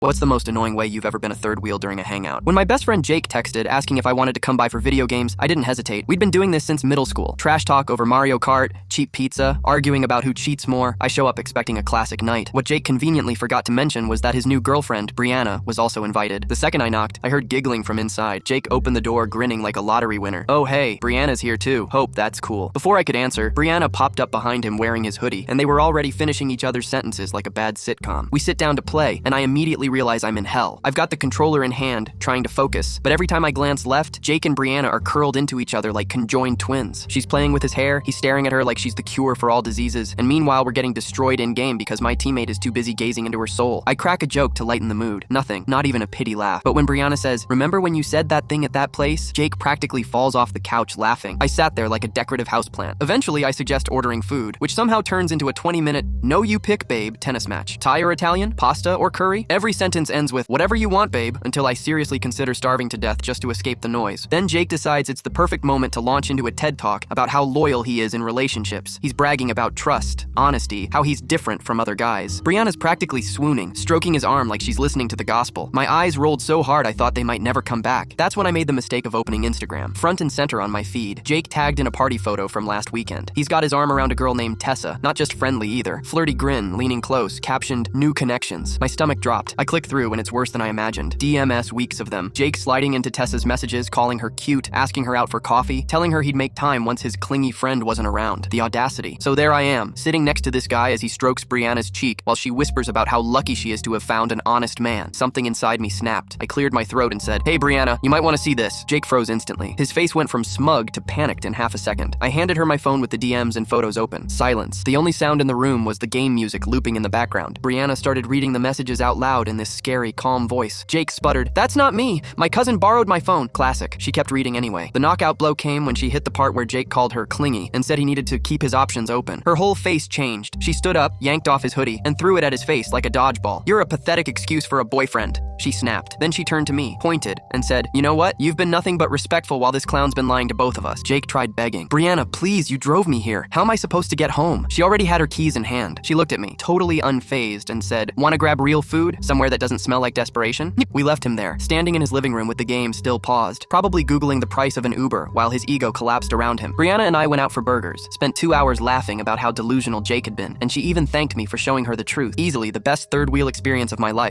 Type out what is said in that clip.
What's the most annoying way you've ever been a third wheel during a hangout? When my best friend Jake texted asking if I wanted to come by for video games, I didn't hesitate. We'd been doing this since middle school. Trash talk over Mario Kart, cheap pizza, arguing about who cheats more. I show up expecting a classic night. What Jake conveniently forgot to mention was that his new girlfriend, Brianna, was also invited. The second I knocked, I heard giggling from inside. Jake opened the door grinning like a lottery winner. Oh hey, Brianna's here too. Hope that's cool. Before I could answer, Brianna popped up behind him wearing his hoodie, and they were already finishing each other's sentences like a bad sitcom. We sit down to play, and I immediately realize I'm in hell. I've got the controller in hand, trying to focus, but every time I glance left, Jake and Brianna are curled into each other like conjoined twins. She's playing with his hair, he's staring at her like she's the cure for all diseases, and meanwhile we're getting destroyed in-game because my teammate is too busy gazing into her soul. I crack a joke to lighten the mood. Nothing, not even a pity laugh. But when Brianna says, "Remember when you said that thing at that place?" Jake practically falls off the couch laughing. I sat there like a decorative houseplant. Eventually, I suggest ordering food, which somehow turns into a 20-minute, no you pick babe, tennis match. Thai or Italian? Pasta or curry? Every sentence ends with, "Whatever you want, babe," until I seriously consider starving to death just to escape the noise. Then Jake decides it's the perfect moment to launch into a TED Talk about how loyal he is in relationships. He's bragging about trust, honesty, how he's different from other guys. Brianna's practically swooning, stroking his arm like she's listening to the gospel. My eyes rolled so hard I thought they might never come back. That's when I made the mistake of opening Instagram. Front and center on my feed, Jake tagged in a party photo from last weekend. He's got his arm around a girl named Tessa, not just friendly either. Flirty grin, leaning close, captioned, "New connections." My stomach dropped. I click through and it's worse than I imagined. DMS weeks of them. Jake sliding into Tessa's messages, calling her cute, asking her out for coffee, telling her he'd make time once his clingy friend wasn't around. The audacity. So there I am, sitting next to this guy as he strokes Brianna's cheek while she whispers about how lucky she is to have found an honest man. Something inside me snapped. I cleared my throat and said, "Hey Brianna, you might want to see this." Jake froze instantly. His face went from smug to panicked in half a second. I handed her my phone with the DMs and photos open. Silence. The only sound in the room was the game music looping in the background. Brianna started reading the messages out loud in this scary, calm voice. Jake sputtered, "That's not me. My cousin borrowed my phone." Classic. She kept reading anyway. The knockout blow came when she hit the part where Jake called her clingy and said he needed to keep his options open. Her whole face changed. She stood up, yanked off his hoodie, and threw it at his face like a dodgeball. "You're a pathetic excuse for a boyfriend," she snapped. Then she turned to me, pointed, and said, "You know what? You've been nothing but respectful while this clown's been lying to both of us." Jake tried begging. "Brianna, please, you drove me here. How am I supposed to get home?" She already had her keys in hand. She looked at me, totally unfazed, and said, "Wanna grab real food? Somewhere that doesn't smell like desperation?" We left him there, standing in his living room with the game still paused, probably Googling the price of an Uber while his ego collapsed around him. Brianna and I went out for burgers, spent 2 hours laughing about how delusional Jake had been, and she even thanked me for showing her the truth. Easily the best third wheel experience of my life.